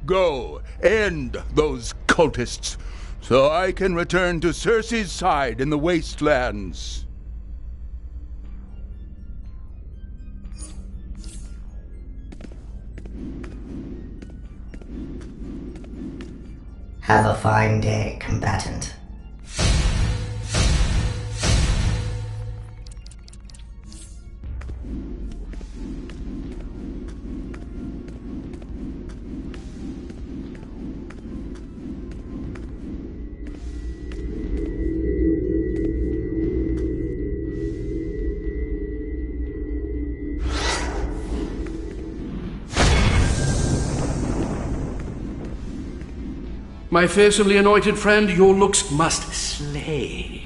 Go, end those cultists, so I can return to Cersei's side in the wastelands. Have a fine day, combatant. My fearsomely anointed friend, your looks must slay.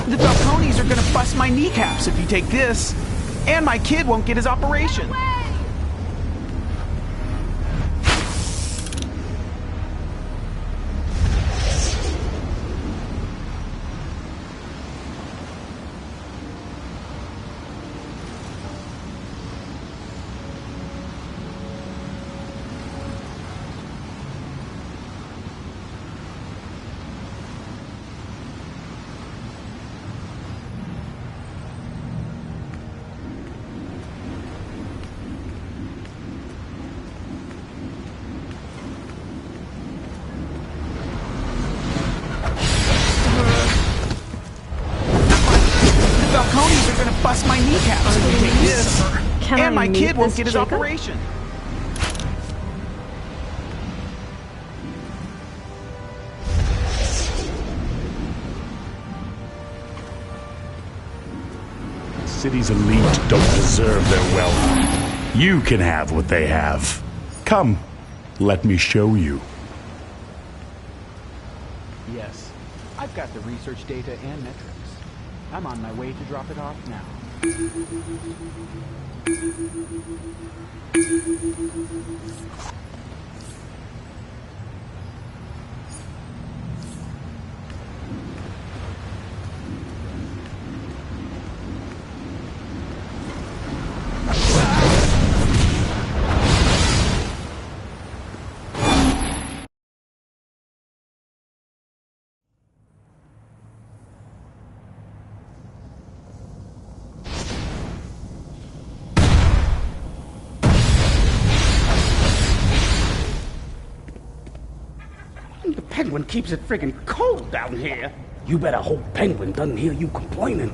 The Falcones are gonna bust my kneecaps if you take this. And my kid won't get his operation. Bust my kneecaps if you take this. And my kid won't get his operation. The city's elite don't deserve their wealth. You can have what they have. Come, let me show you. Yes, I've got the research data and metrics. I'm on my way to drop it off now. The penguin keeps it friggin' cold down here. You bet a whole penguin doesn't hear you complaining.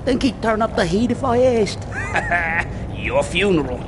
Think he'd turn up the heat if I asked? Your funeral.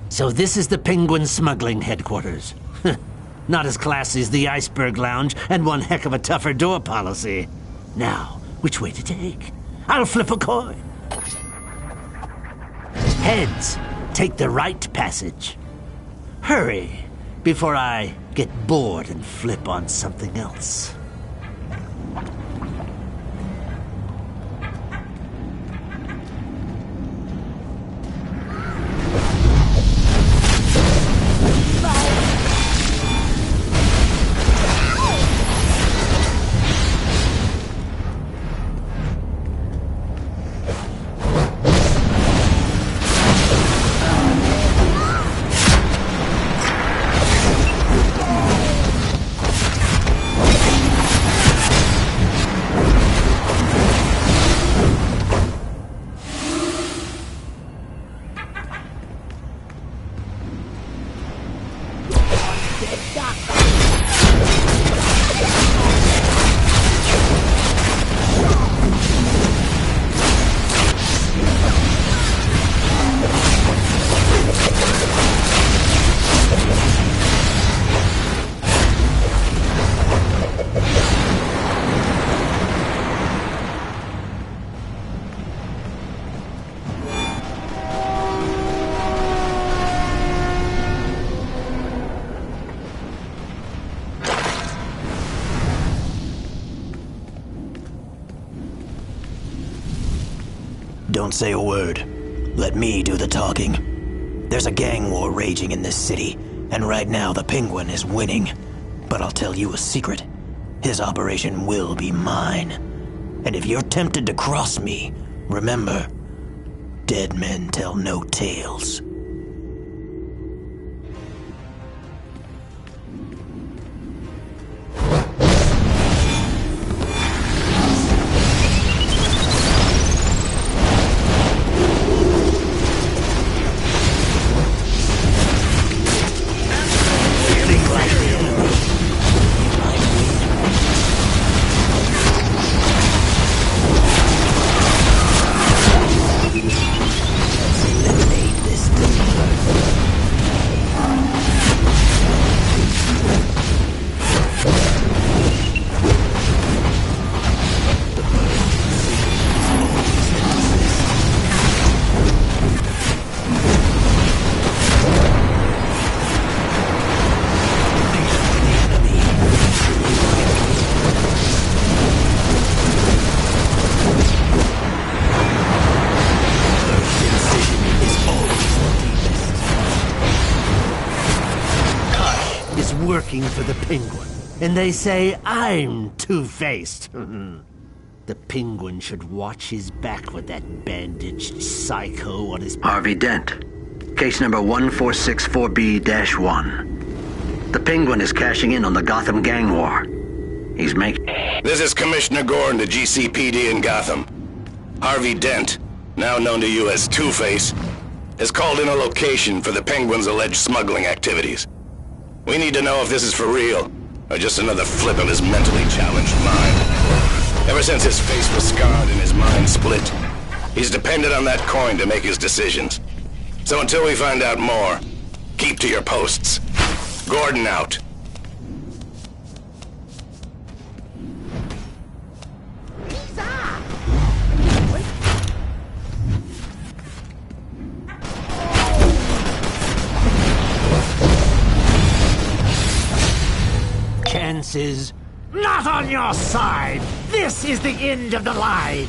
So this is the Penguin smuggling headquarters. Not as classy as the Iceberg Lounge, and one heck of a tougher door policy. Now, which way to take? I'll flip a coin. Heads, take the right passage. Hurry, before I get bored and flip on something else. Don't say a word. Let me do the talking. There's a gang war raging in this city, and right now the Penguin is winning. But I'll tell you a secret. His operation will be mine. And if you're tempted to cross me, remember, dead men tell no tales. Working for the Penguin, and they say I'm two-faced. The Penguin should watch his back with that bandaged psycho on his... Harvey Dent. Case number 1464B-1. The Penguin is cashing in on the Gotham gang war. He's making... This is Commissioner Gordon to GCPD in Gotham. Harvey Dent, now known to you as Two-Face, has called in a location for the Penguin's alleged smuggling activities. We need to know if this is for real, or just another flip of his mentally challenged mind. Ever since his face was scarred and his mind split, he's depended on that coin to make his decisions. So until we find out more, keep to your posts. Gordon out. Chances not on your side. This is the end of the line.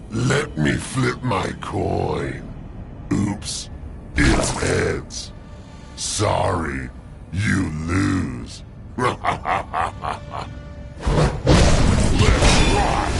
Let me flip my coin. Oops, it's heads. Sorry, you lose. Let's rock!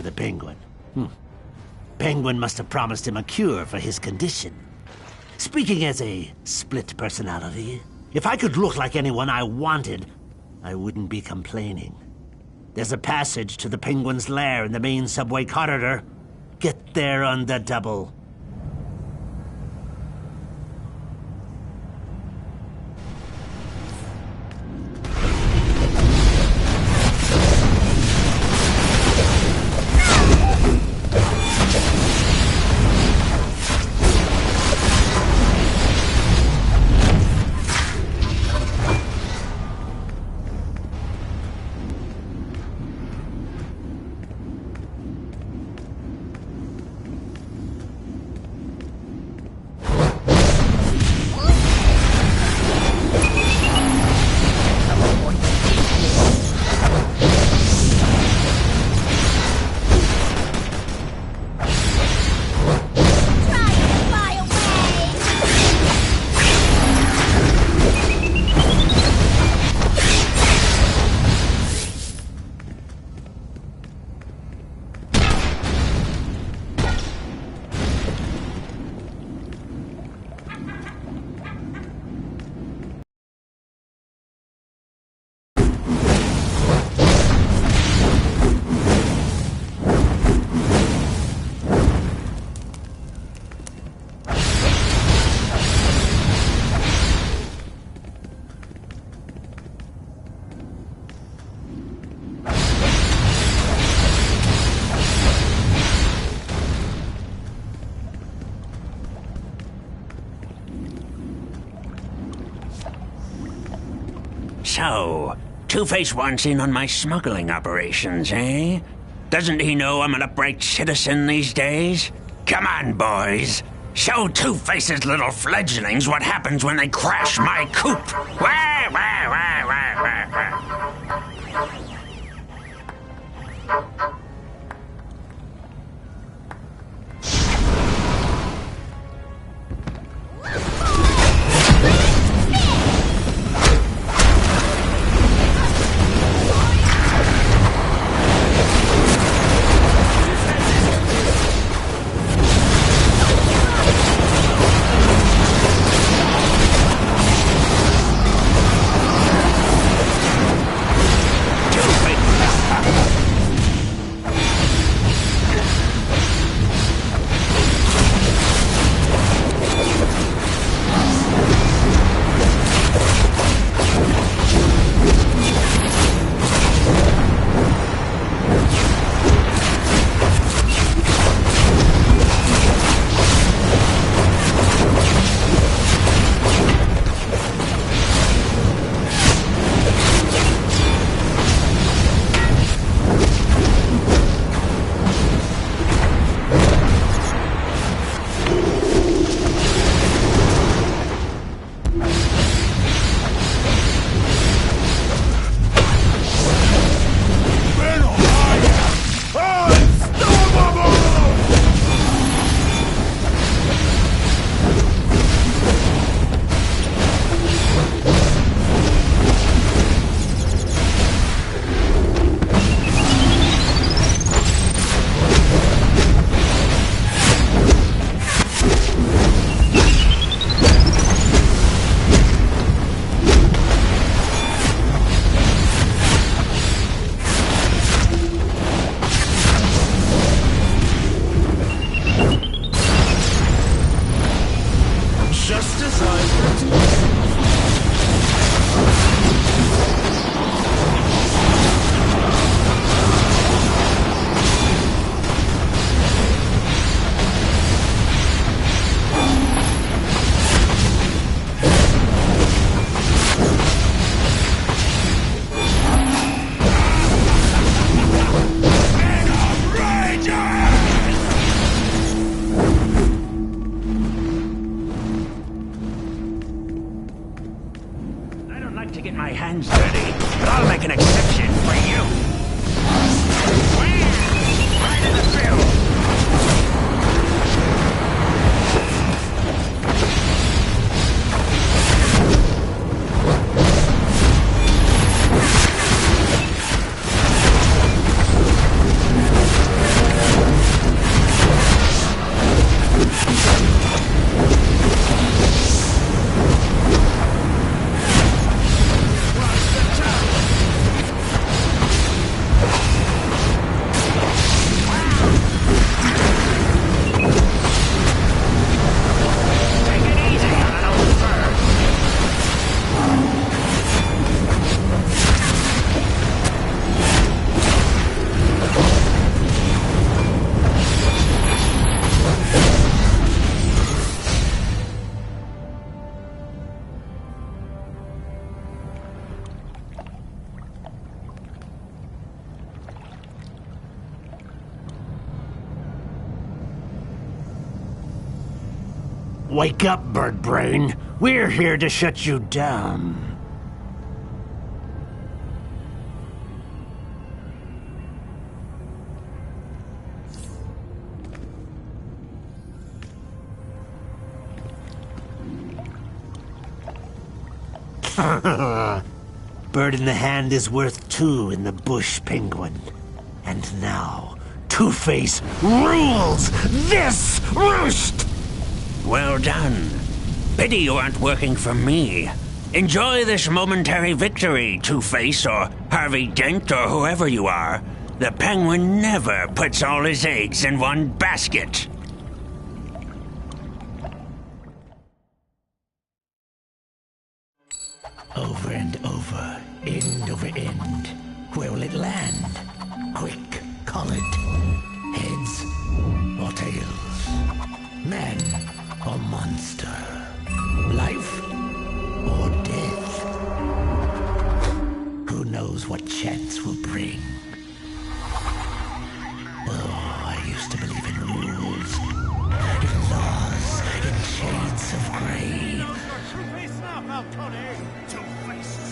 the Penguin. Penguin must have promised him a cure for his condition. Speaking as a split personality, if I could look like anyone I wanted, I wouldn't be complaining. There's a passage to the Penguin's lair in the main subway corridor. Get there on the double. So, Two-Face wants in on my smuggling operations, eh? Doesn't he know I'm an upright citizen these days? Come on, boys. Show Two-Face's little fledglings what happens when they crash my coop. Wah, wah, wah, wah, wah, wah. Wake up, bird brain. We're here to shut you down. Bird in the hand is worth two in the bush, Penguin. And now, Two-Face rules this roost! Well done. Pity you aren't working for me. Enjoy this momentary victory, Two-Face or Harvey Dent or whoever you are. The Penguin never puts all his eggs in one basket. Over and over, end over end. Where will it land? Quick, call it. Heads or tails? Man or monster? Life or death? Who knows what chance will bring? Oh, I used to believe in rules, in laws, in shades of gray.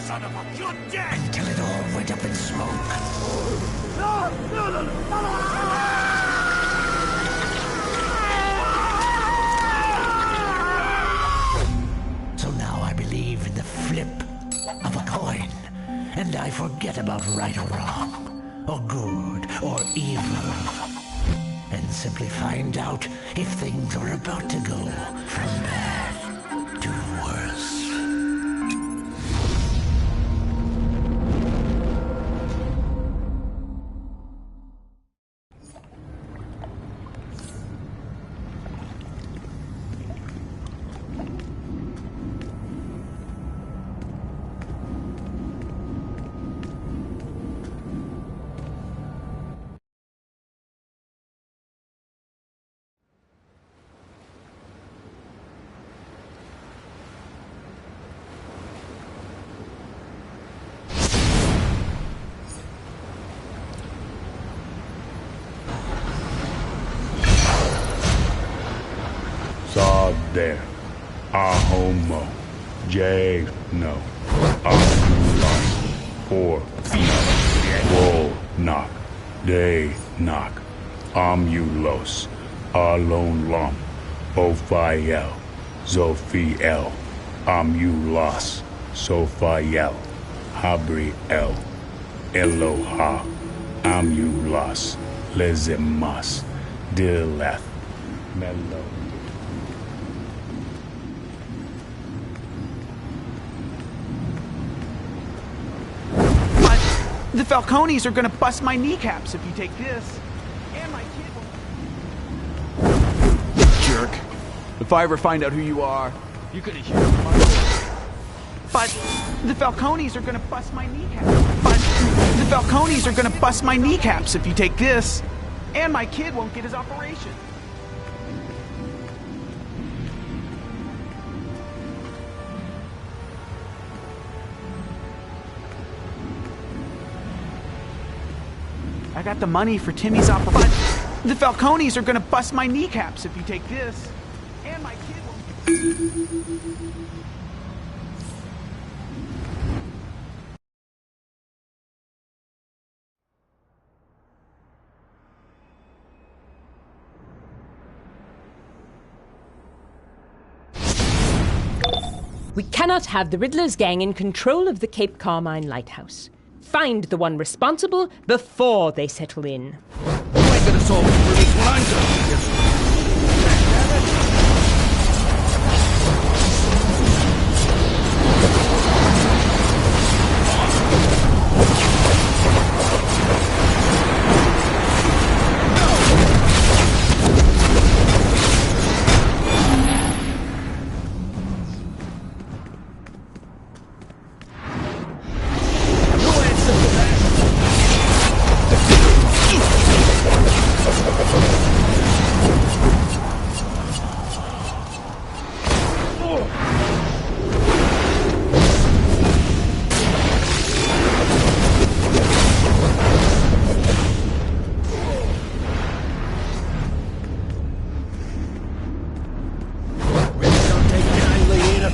Son of a... You're dead! Until it all went up in smoke. No! So now I believe in the flip of a coin. And I forget about right or wrong, or good or evil. And simply find out if things are about to go from bad to worse. Saw there. Ahomo. J no. Amulan. Or no. Roll knock. Day knock. Amulos. Alone lom. Ophiel. Zophiel. Amulos. Sophiel. Habriel. Eloha. Amulos. Lezemas. Dileth. Melo. The Falcones are gonna bust my kneecaps if you take this. And my kid will... Jerk. If I ever find out who you are, you're gonna hear from But the Falcones are gonna bust my kneecaps. The Falcones are gonna bust my kneecaps if you take this. And my kid won't get his operation. I got the money for Timmy's operation. The Falcones are gonna bust my kneecaps if you take this. And my kid will... We cannot have the Riddler's gang in control of the Cape Carmine Lighthouse. Find the one responsible before they settle in. You ain't gonna solve it for this one, I'm gonna...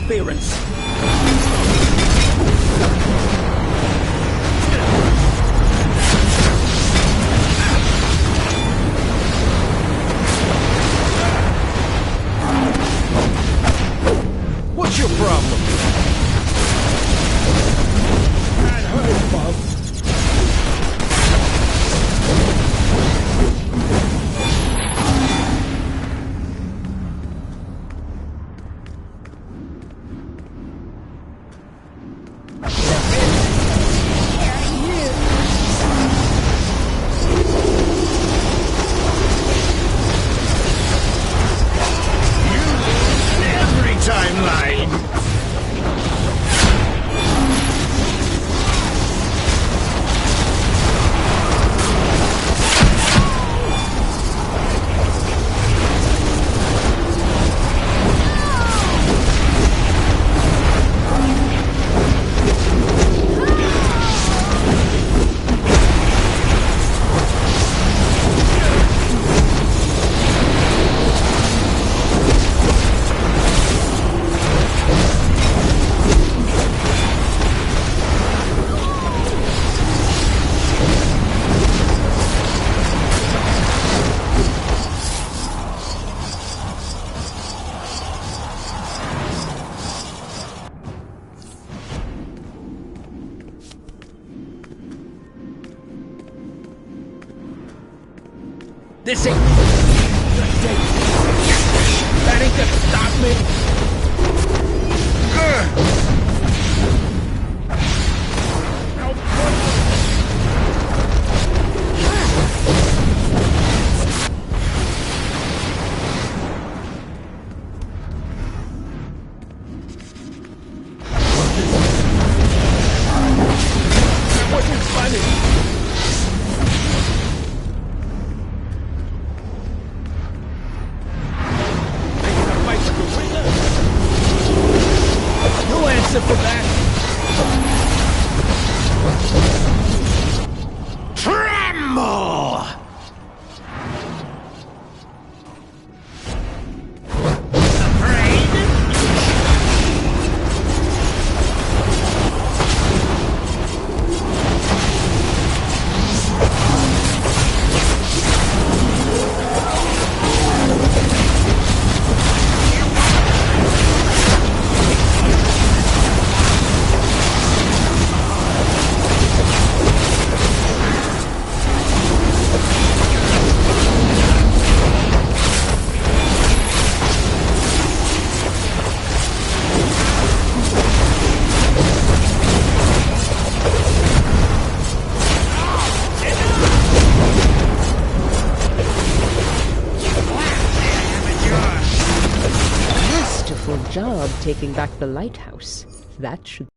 interference. What's your problem? That hurt, Bob. Every timeline! This ain't... That ain't gonna stop me. That wasn't funny. No answer for that. Tremble! Masterful job taking back the lighthouse. That should...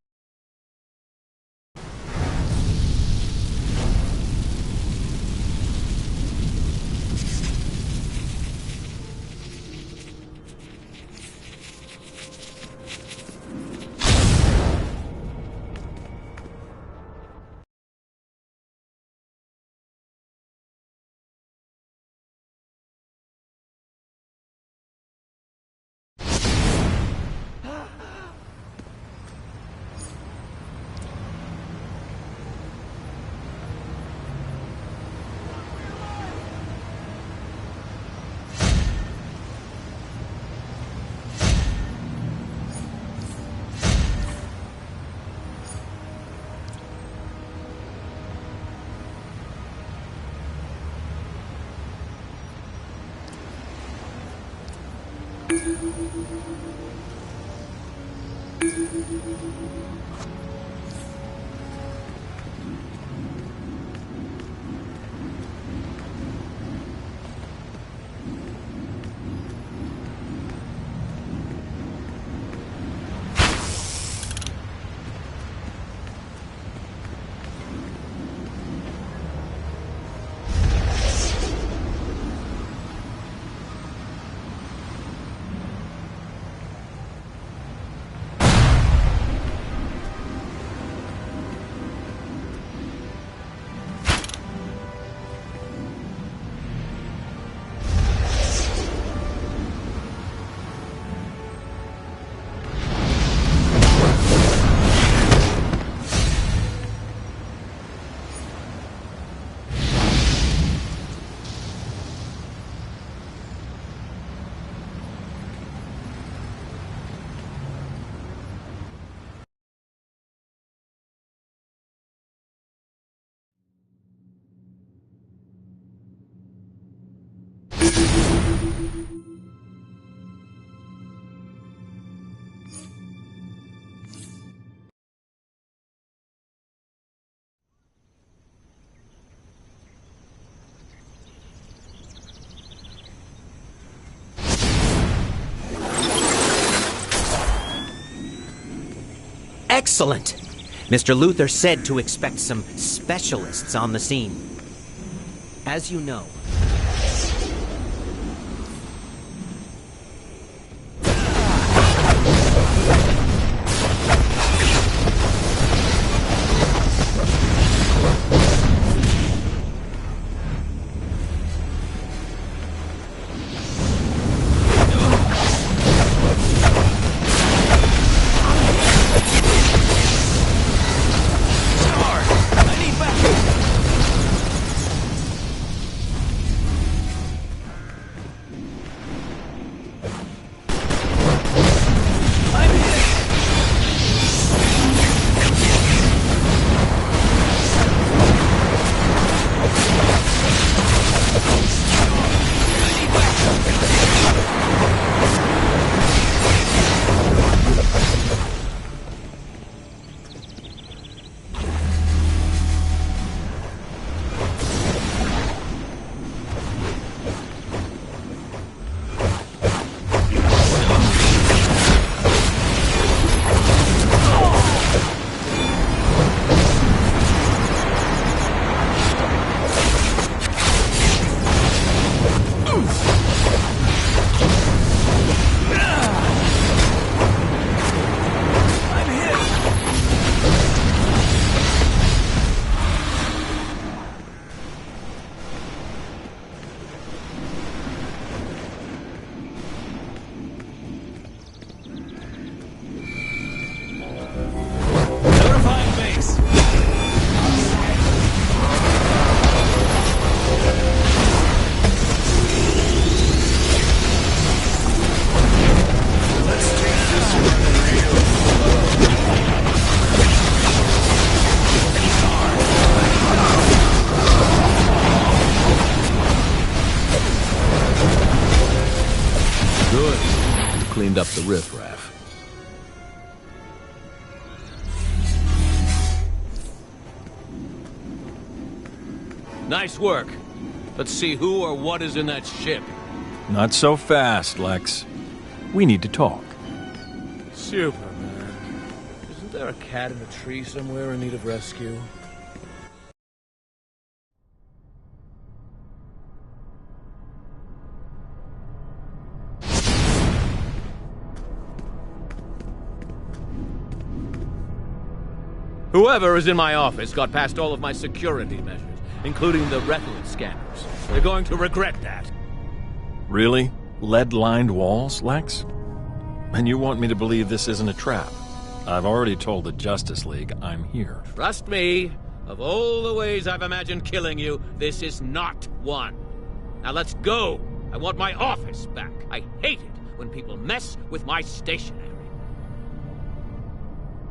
Excellent. Mr. Luther said to expect some specialists on the scene. As you know, cleaned up the riffraff. Nice work. Let's see who or what is in that ship. Not so fast, Lex. We need to talk. Superman. Isn't there a cat in a tree somewhere in need of rescue? Whoever is in my office got past all of my security measures, including the retinal scanners. They're going to regret that. Really? Lead-lined walls, Lex? And you want me to believe this isn't a trap? I've already told the Justice League I'm here. Trust me, of all the ways I've imagined killing you, this is not one. Now let's go. I want my office back. I hate it when people mess with my stationery.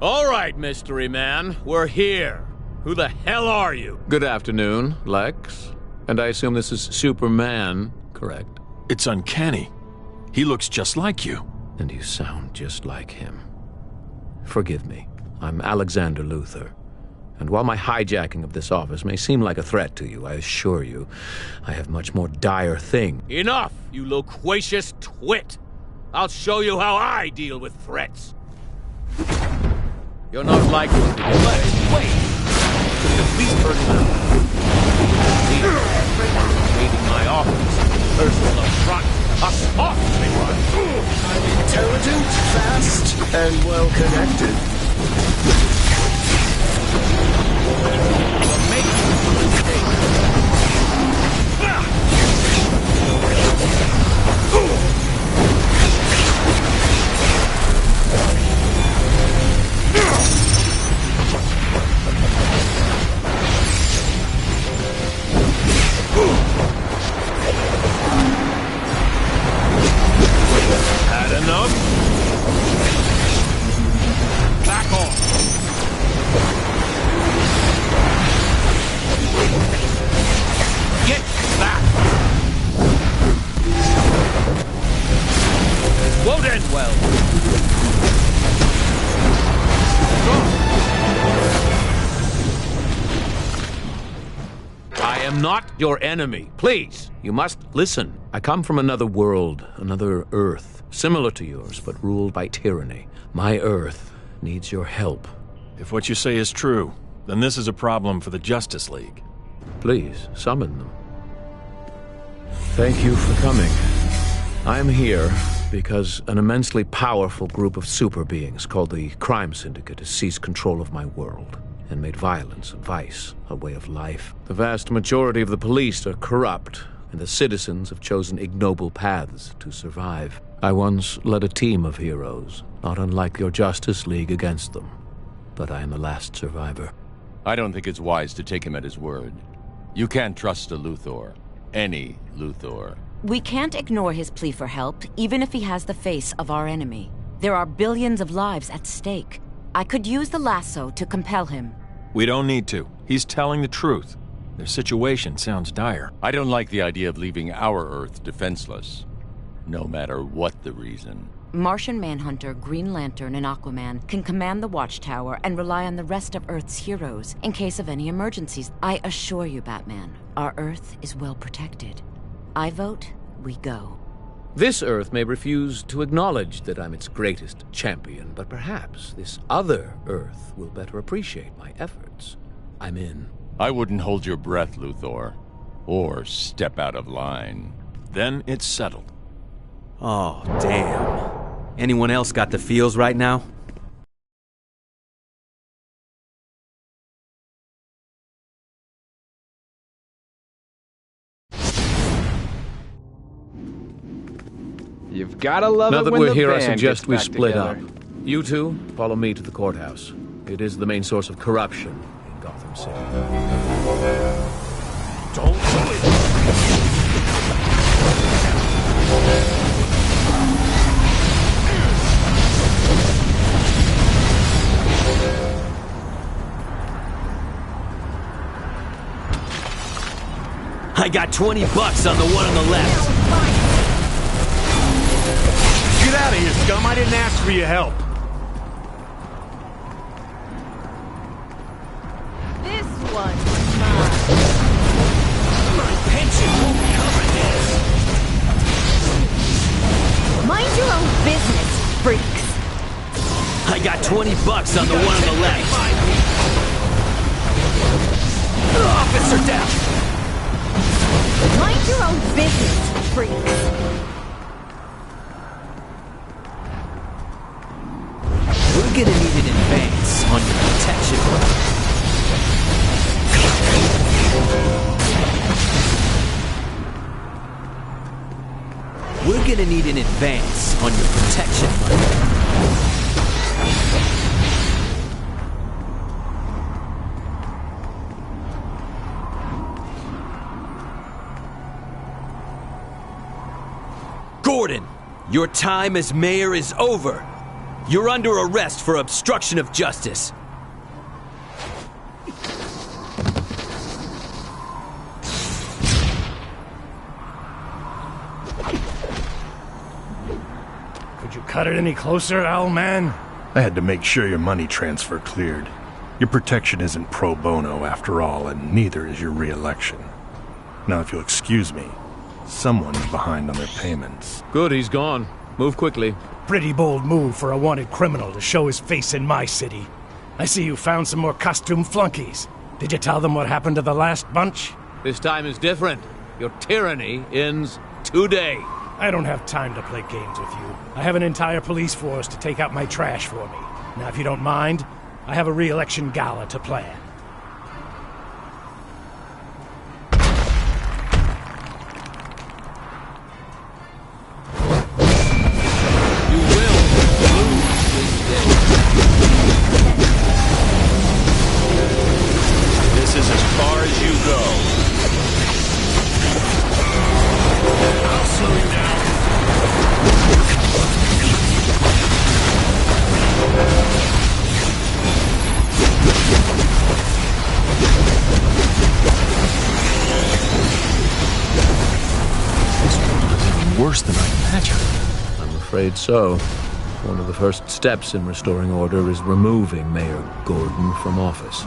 All right, mystery man, we're here. Who the hell are you? Good afternoon, Lex. And I assume this is Superman, correct? It's uncanny. He looks just like you. And you sound just like him. Forgive me. I'm Alexander Luthor. And while my hijacking of this office may seem like a threat to you, I assure you, I have much more dire thing. Enough, you loquacious twit! I'll show you how I deal with threats. You're not likely to get wait! Could you please turn around? Invading my office. Personal affront. A soft one. I'm intelligent, fast, and well-connected. You're making a mistake. Had enough? Back off. Get back. This won't end well. I am not your enemy. Please, you must listen. I come from another world, another Earth, similar to yours, but ruled by tyranny. My Earth needs your help. If what you say is true, then this is a problem for the Justice League. Please, summon them. Thank you for coming. I am here because an immensely powerful group of super beings called the Crime Syndicate has seized control of my world and made violence and vice a way of life. The vast majority of the police are corrupt, and the citizens have chosen ignoble paths to survive. I once led a team of heroes, not unlike your Justice League, against them. But I am the last survivor. I don't think it's wise to take him at his word. You can't trust a Luthor. Any Luthor. We can't ignore his plea for help, even if he has the face of our enemy. There are billions of lives at stake. I could use the lasso to compel him. We don't need to. He's telling the truth. Their situation sounds dire. I don't like the idea of leaving our Earth defenseless, no matter what the reason. Martian Manhunter, Green Lantern, and Aquaman can command the Watchtower and rely on the rest of Earth's heroes in case of any emergencies. I assure you, Batman, our Earth is well protected. I vote, we go. This Earth may refuse to acknowledge that I'm its greatest champion, but perhaps this other Earth will better appreciate my efforts. I'm in. I wouldn't hold your breath, Luthor, or step out of line. Then it's settled. Oh, damn. Anyone else got the feels right now? You've gotta love now it that when we're the here, I band suggest gets we back split together. up. You two, follow me to the courthouse. It is the main source of corruption in Gotham City. Don't do it! I got $20 on the one on the left. Get out of here, scum! I didn't ask for your help. This one's mine. My pension won't cover this. Mind your own business, freaks. I got $20 on the one on the left. Officer down. Mind your own business, freaks. We're gonna need an advance on your protection. We're gonna need an advance on your protection money. Gordon, your time as mayor is over. You're under arrest for obstruction of justice. Could you cut it any closer, Owlman? I had to make sure your money transfer cleared. Your protection isn't pro bono after all, and neither is your re-election. Now, if you'll excuse me, someone's behind on their payments. Good, he's gone. Move quickly. Pretty bold move for a wanted criminal to show his face in my city. I see you found some more costume flunkies. Did you tell them what happened to the last bunch? This time is different. Your tyranny ends today. I don't have time to play games with you. I have an entire police force to take out my trash for me. Now, if you don't mind, I have a re-election gala to plan. This is as far as you go. I'll slow you down. Worse than I imagined. I'm afraid so. One of the first steps in restoring order is removing Mayor Gordon from office.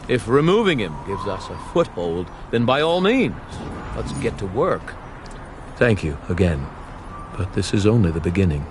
If removing him gives us a foothold, then by all means, let's get to work. Thank you again, but this is only the beginning.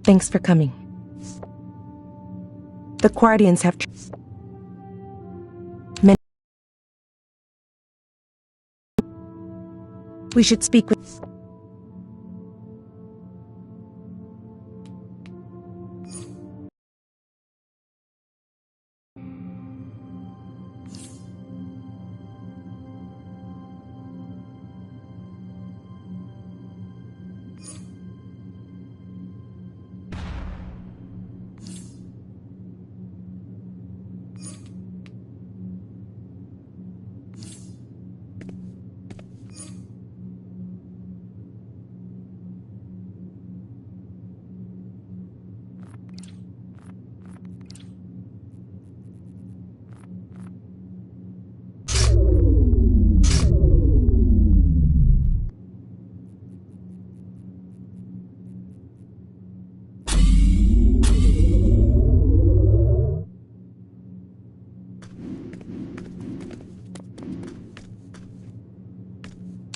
Thanks for coming. The Guardians have many. We should speak with.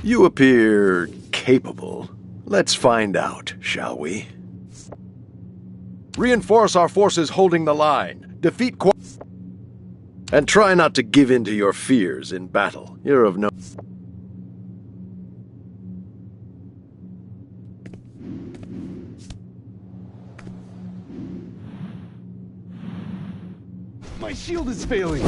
You appear capable. Let's find out, shall we? Reinforce our forces holding the line. Defeat and try not to give in to your fears in battle. You're of no... My shield is failing.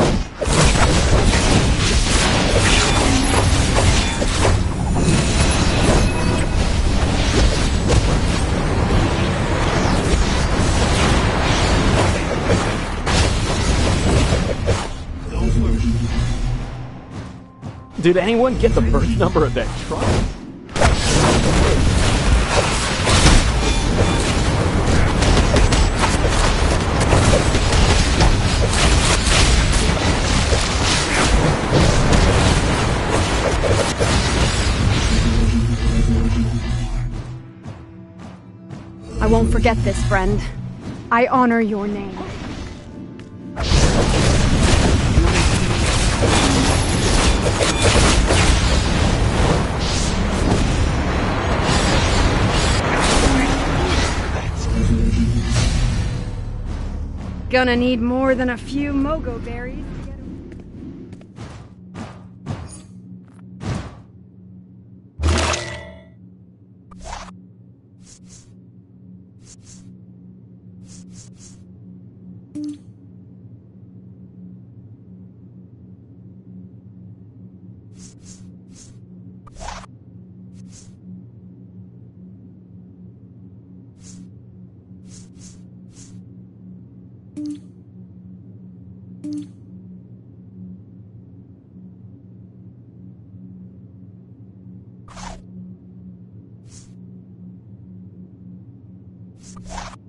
Did anyone get the birth number of that truck? I won't forget this, friend. I honor your name. Gonna need more than a few mogo berries. To